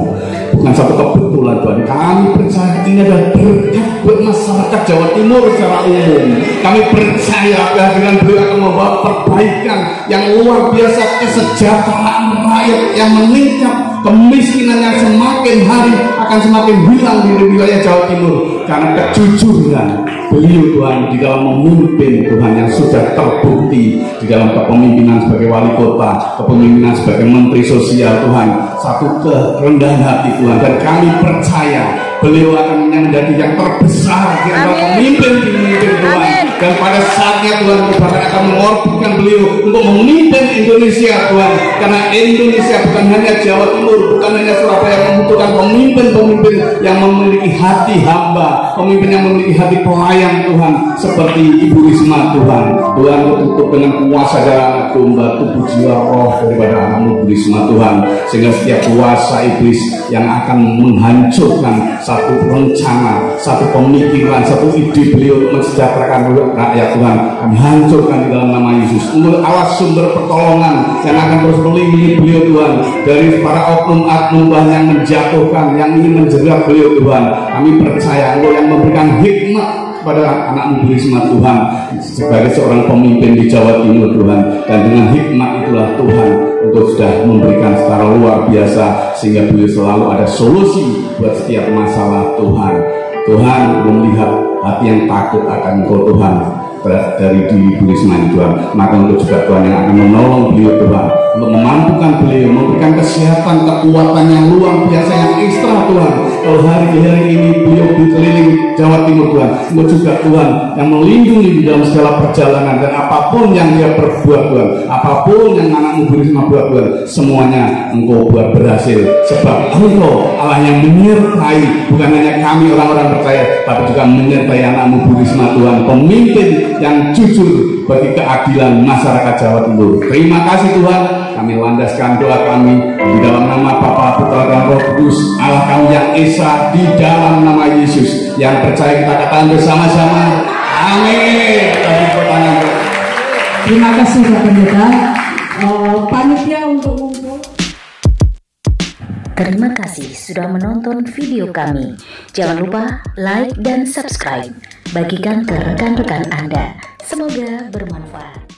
Bukan satu kebetulan Tuhan, kami percaya ini adalah berkat buat masyarakat Jawa Timur secara umum. Kami percaya kehadiran beliau akan membawa perbaikan yang luar biasa, kesejahteraan rakyat yang meningkat, kemiskinan yang semakin hari akan semakin hilang di wilayah Jawa Timur karena kejujuran beliau Tuhan di dalam memimpin Tuhan yang sudah terbukti di dalam kepemimpinan sebagai wali kota, kepemimpinan sebagai menteri sosial Tuhan, satu kerendahan hati Tuhan, dan kami percaya beliau akan menjadi yang terbesar di antara pemimpin Tuhan. Dan pada saatnya Tuhan bahkan akan mengorbitkan beliau untuk memimpin Indonesia Tuhan, karena Indonesia bukan hanya Jawa Timur, bukan hanya Surabaya, yang membutuhkan pemimpin-pemimpin yang memiliki hati hamba, pemimpin yang memiliki hati pelayan Tuhan seperti Ibu Risma Tuhan. Tuhan tutup dengan kuasa darah domba, tubuh jiwa roh daripada anakmu Ibu Risma Tuhan, sehingga setiap kuasa iblis yang akan menghancurkan satu rencana, satu pemikiran, satu ide beliau untuk mensejahterakan rakyat Tuhan, kami hancurkan di dalam nama Yesus. Untuk Allah sumber pertolongan yang akan terus melindungi beliau Tuhan dari para oknum-oknum Tuhan yang menjatuhkan, yang ingin menjerat beliau Tuhan. Kami percaya Engkau yang memberikan hikmat kepada anak-Mu Risma Tuhan sebagai seorang pemimpin di Jawa Timur Tuhan, dan dengan hikmat itulah Tuhan untuk sudah memberikan secara luar biasa sehingga beliau selalu ada solusi buat setiap masalah Tuhan. Tuhan melihat hati yang takut akan Engkau Tuhan dari diri Ibu Risma Tuhan, maka untuk juga Tuhan yang akan menolong beliau Tuhan, untuk memampukan beliau, memberikan kesehatan, kekuatan yang luar biasa yang ekstra Tuhan. Kalau hari-hari ini beliau berkeliling Jawa Timur Tuhan, Engkau juga Tuhan yang melindungi di dalam segala perjalanan, dan apapun yang dia perbuat Tuhan, apapun yang anak-Mu Risma buat Tuhan, semuanya Engkau buat berhasil, sebab Engkau Allah yang menyertai bukan hanya kami orang-orang percaya, tapi juga menyertai anak-Mu Risma Tuhan, pemimpin yang jujur bagi keadilan masyarakat Jawa Timur. Terima kasih Tuhan, kami landaskan doa kami di dalam nama Bapa, Putra dan Roh Kudus, Allah kami yang esa, di dalam nama Yesus. Yang percaya kita katakan bersama-sama, amin. Terima kasih Pak Pendeta. Panitia untuk ngumpul. Terima kasih sudah menonton video kami. Jangan lupa like dan subscribe. Bagikan ke rekan-rekan Anda. Semoga bermanfaat.